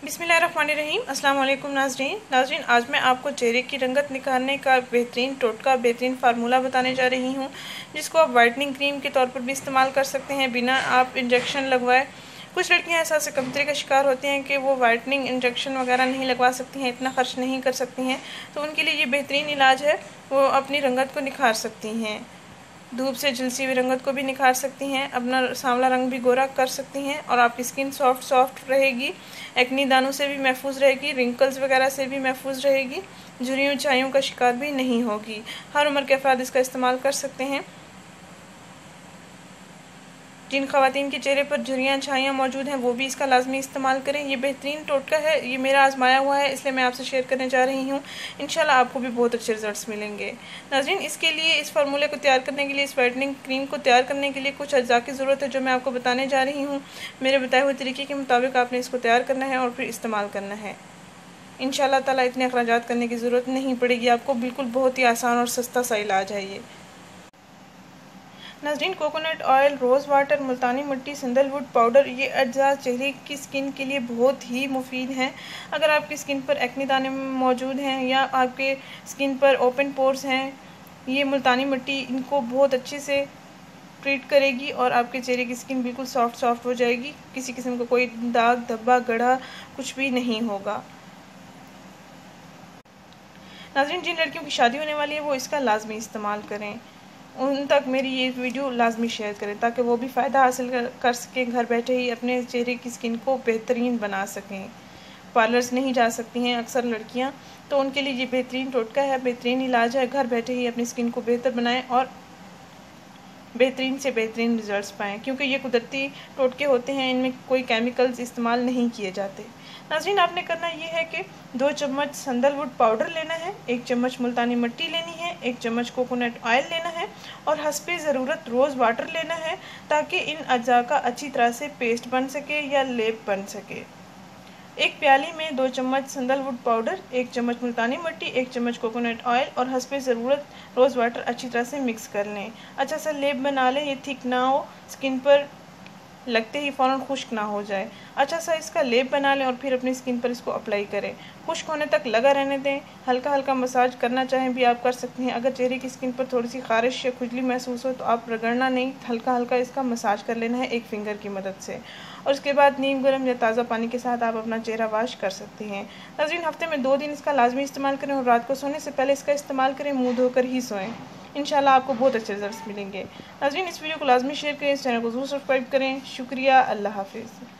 बिस्मिल्लाहिर्रहमानिर्रहीम। अस्सलाम वालेकुम नाज़रीन, आज मैं आपको चेहरे की रंगत निखारने का बेहतरीन टोटका, बेहतरीन फार्मूला बताने जा रही हूँ, जिसको आप वाइटनिंग क्रीम के तौर पर भी इस्तेमाल कर सकते हैं बिना आप इंजेक्शन लगवाए। कुछ लड़कियां एहसास कमतरी का शिकार होती हैं कि वो वाइटनिंग इंजेक्शन वगैरह नहीं लगवा सकती हैं, इतना खर्च नहीं कर सकती हैं, तो उनके लिए ये बेहतरीन इलाज है। वो अपनी रंगत को निखार सकती हैं, धूप से झुलसी हुई रंगत को भी निखार सकती हैं, अपना सांवला रंग भी गोरा कर सकती हैं और आपकी स्किन सॉफ्ट रहेगी, एक्नी दानों से भी महफूज रहेगी, रिंकल्स वगैरह से भी महफूज रहेगी, झुर्रियों छाइयों का शिकार भी नहीं होगी। हर उम्र के अफराद इसका इस्तेमाल कर सकते हैं। जिन ख़वातीन के चेहरे पर झुर्रियाँ छाइयाँ मौजूद हैं वो भी इसका लाजमी इस्तेमाल करें। ये बेहतरीन टोटका है, ये मेरा आजमाया हुआ है, इसलिए मैं आपसे शेयर करने जा रही हूँ। इंशाल्लाह आपको भी बहुत अच्छे रिजल्ट्स मिलेंगे। नाज़रीन, इसके लिए, इस फार्मूले को तैयार करने के लिए, इस वाइटनिंग क्रीम को तैयार करने के लिए कुछ अज्जा की ज़रूरत है जो मैं आपको बताने जा रही हूँ। मेरे बताए हुए तरीके के मुताबिक आपने इसको तैयार करना है और फिर इस्तेमाल करना है। इंशाल्लाह ताला इतने अखराजात करने की ज़रूरत नहीं पड़ेगी आपको, बिल्कुल बहुत ही आसान और सस्ता सा इलाज है ये। नाज़रीन, कोकोनट ऑयल, रोज़ वाटर, मुल्तानी मिट्टी, सैंडलवुड पाउडर, ये अज्जा चेहरे की स्किन के लिए बहुत ही मुफीद हैं। अगर आपकी स्किन पर एक्ने दाने मौजूद हैं या आपके स्किन पर ओपन पोर्स हैं, ये मुल्तानी मिट्टी इनको बहुत अच्छे से ट्रीट करेगी और आपके चेहरे की स्किन बिल्कुल सॉफ्ट हो जाएगी। किसी किस्म का कोई दाग, धब्बा, गढ़ा कुछ भी नहीं होगा। नाज़रीन, जिन लड़कियों की शादी होने वाली है वो इसका लाजमी इस्तेमाल करें, उन तक मेरी ये वीडियो लाजमी शेयर करें ताकि वो भी फ़ायदा हासिल कर सकें, घर बैठे ही अपने चेहरे की स्किन को बेहतरीन बना सकें। पार्लर्स नहीं जा सकती हैं अक्सर लड़कियां, तो उनके लिए ये बेहतरीन टोटका है, बेहतरीन इलाज है। घर बैठे ही अपनी स्किन को बेहतर बनाएं और बेहतरीन से बेहतरीन रिजल्ट्स पाएँ, क्योंकि ये कुदरती टोटके होते हैं, इनमें कोई केमिकल्स इस्तेमाल नहीं किए जाते। नाज़रीन, आपने करना ये है कि 2 चम्मच सैंडलवुड पाउडर लेना है, 1 चम्मच मुल्तानी मिट्टी लेनी है, 1 चम्मच कोकोनट ऑयल लेना है और हस्बे ज़रूरत रोज़ वाटर लेना है, ताकि इन अज्जा का अच्छी तरह से पेस्ट बन सके या लेप बन सके। एक प्याली में 2 चम्मच सैंडलवुड पाउडर, 1 चम्मच मुल्तानी मिट्टी, 1 चम्मच कोकोनट ऑयल और हस्बे ज़रूरत रोज़ वाटर अच्छी तरह से मिक्स कर लें। अच्छा सा लेप बना लें, ये थिक ना हो, स्किन पर लगते ही फ़ौरन खुश्क ना हो जाए। अच्छा सा इसका लेप बना लें और फिर अपनी स्किन पर इसको अप्लाई करें। खुश्क होने तक लगा रहने दें। हल्का हल्का मसाज करना चाहें भी आप कर सकते हैं। अगर चेहरे की स्किन पर थोड़ी सी खारिश या खुजली महसूस हो तो आप रगड़ना नहीं, हल्का हल्का इसका मसाज कर लेना है एक फिंगर की मदद से, और उसके बाद नीम गर्म या ताज़ा पानी के साथ आप अपना चेहरा वॉश कर सकते हैं। नाज़रीन, हफ्ते में 2 दिन इसका लाजमी इस्तेमाल करें और रात को सोने से पहले इसका इस्तेमाल करें, मुँह धोकर ही सोएं। इंशाल्लाह आपको बहुत अच्छे रिजल्ट्स मिलेंगे। नाज़रीन, इस वीडियो को लाजमी शेयर करें, इस चैनल को ज़रूर सब्सक्राइब करें। शुक्रिया, अल्लाह हाफिज़।